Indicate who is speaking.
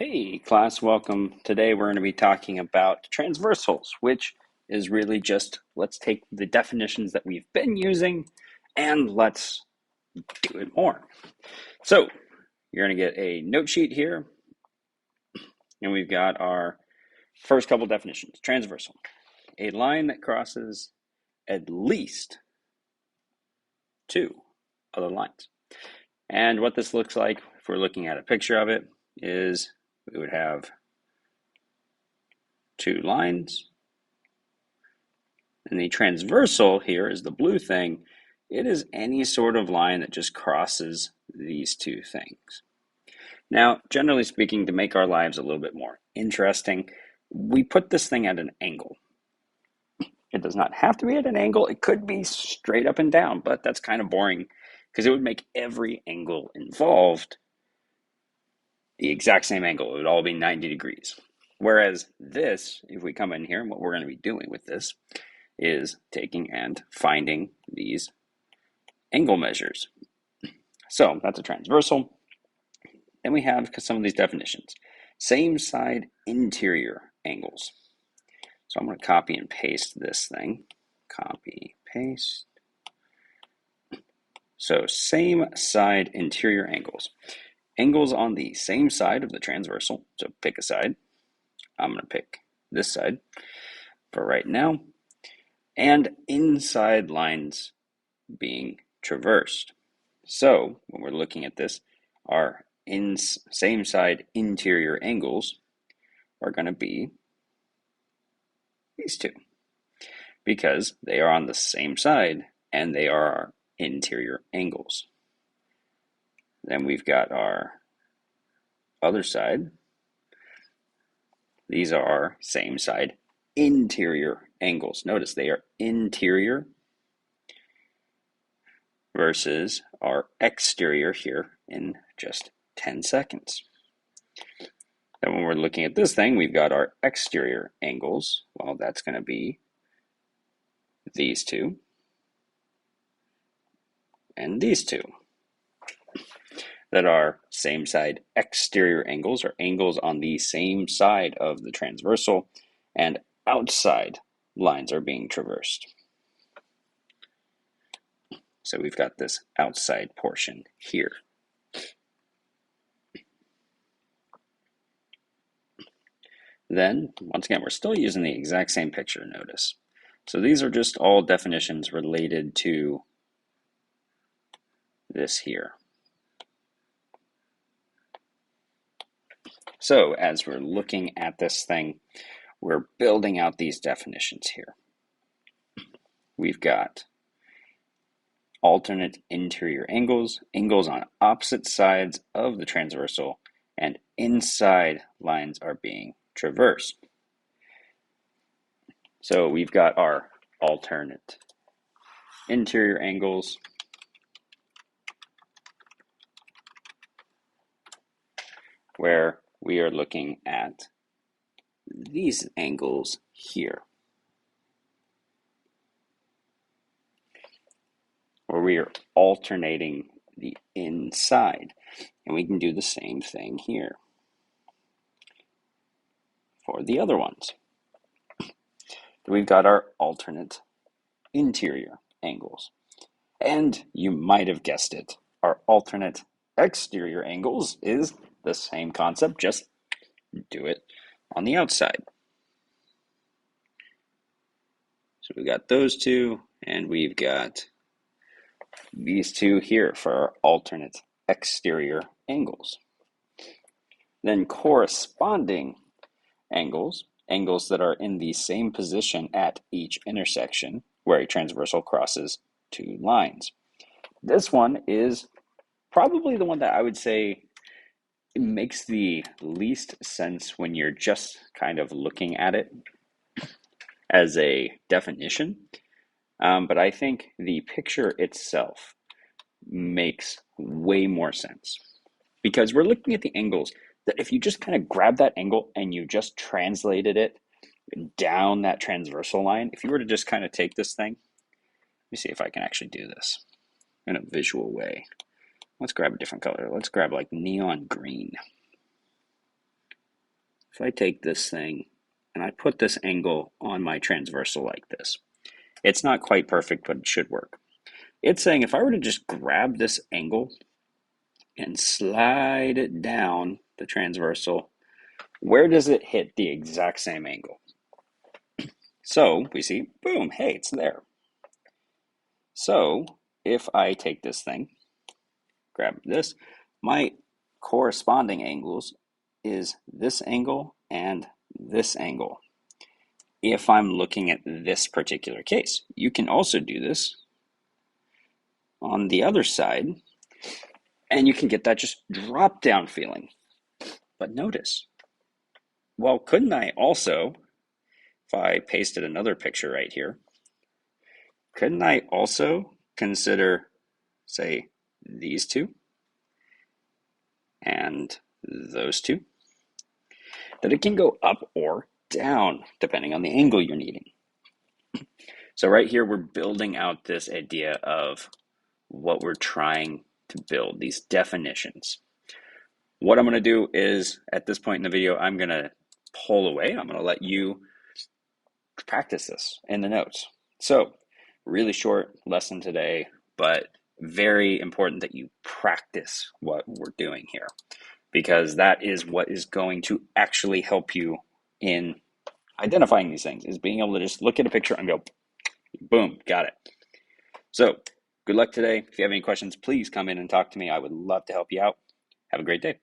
Speaker 1: Hey class, welcome. Today we're going to be talking about transversals, which is really just let's take the definitions that we've been using and let's do it more. So you're going to get a note sheet here, and we've got our first couple definitions. Transversal, a line that crosses at least two other lines. And what this looks like, if we're looking at a picture of it, is we would have two lines. And the transversal here is the blue thing. It is any sort of line that just crosses these two things. Now, generally speaking, to make our lives a little bit more interesting, we put this thing at an angle. It does not have to be at an angle. It could be straight up and down, but that's kind of boring because it would make every angle involved the exact same angle. It would all be 90 degrees. Whereas this, if we come in here, and what we're going to be doing with this is taking and finding these angle measures. So that's a transversal. Then we have some of these definitions. Same side interior angles. So I'm going to copy and paste this thing. Copy, paste. So same side interior angles. Angles on the same side of the transversal. So pick a side. I'm going to pick this side for right now. And inside lines being traversed. So when we're looking at this, our same side interior angles are going to be these two because they are on the same side and they are our interior angles. Then we've got our other side. These are our same side interior angles. Notice they are interior versus our exterior here in just 10 seconds. Then when we're looking at this thing, we've got our exterior angles. Well, that's going to be these two and these two. That are same side exterior angles, or angles on the same side of the transversal, and outside lines are being traversed. So we've got this outside portion here. Then, once again, we're still using the exact same picture, notice. So these are just all definitions related to this here. So as we're looking at this thing, we're building out these definitions here. We've got alternate interior angles, angles on opposite sides of the transversal, and inside lines are being traversed. So we've got our alternate interior angles, where we are looking at these angles here, where we are alternating the inside. And we can do the same thing here for the other ones. We've got our alternate interior angles. And you might have guessed it, our alternate exterior angles is the same concept, just do it on the outside. So we've got those two, and we've got these two here for our alternate exterior angles. Then corresponding angles, angles that are in the same position at each intersection where a transversal crosses two lines. This one is probably the one that I would say it makes the least sense when you're just kind of looking at it as a definition. But I think the picture itself makes way more sense because we're looking at the angles that if you just kind of grab that angle and you just translated it down that transversal line, if you were to just kind of take this thing, let me see if I can actually do this in a visual way. Let's grab a different color. Let's grab like neon green. if I take this thing and I put this angle on my transversal like this, it's not quite perfect, but it should work. It's saying if I were to just grab this angle and slide it down the transversal, where does it hit the exact same angle? So we see, boom, hey, it's there. So if I take this thing, grab this, my corresponding angles is this angle and this angle. If I'm looking at this particular case, you can also do this on the other side, and you can get that just drop down feeling. But notice, well, couldn't I also, if I pasted another picture right here, couldn't I also consider, say, these two and those two? That it can go up or down depending on the angle you're needing. So right here, we're building out this idea of what we're trying to build, these definitions. What I'm going to do is, at this point in the video, I'm going to pull away. I'm going to let you practice this in the notes. So, really short lesson today, but very important that you practice what we're doing here, because that is what is going to actually help you in identifying these things, is being able to just look at a picture and go, boom, got it. So, good luck today. If you have any questions, please come in and talk to me. I would love to help you out. Have a great day.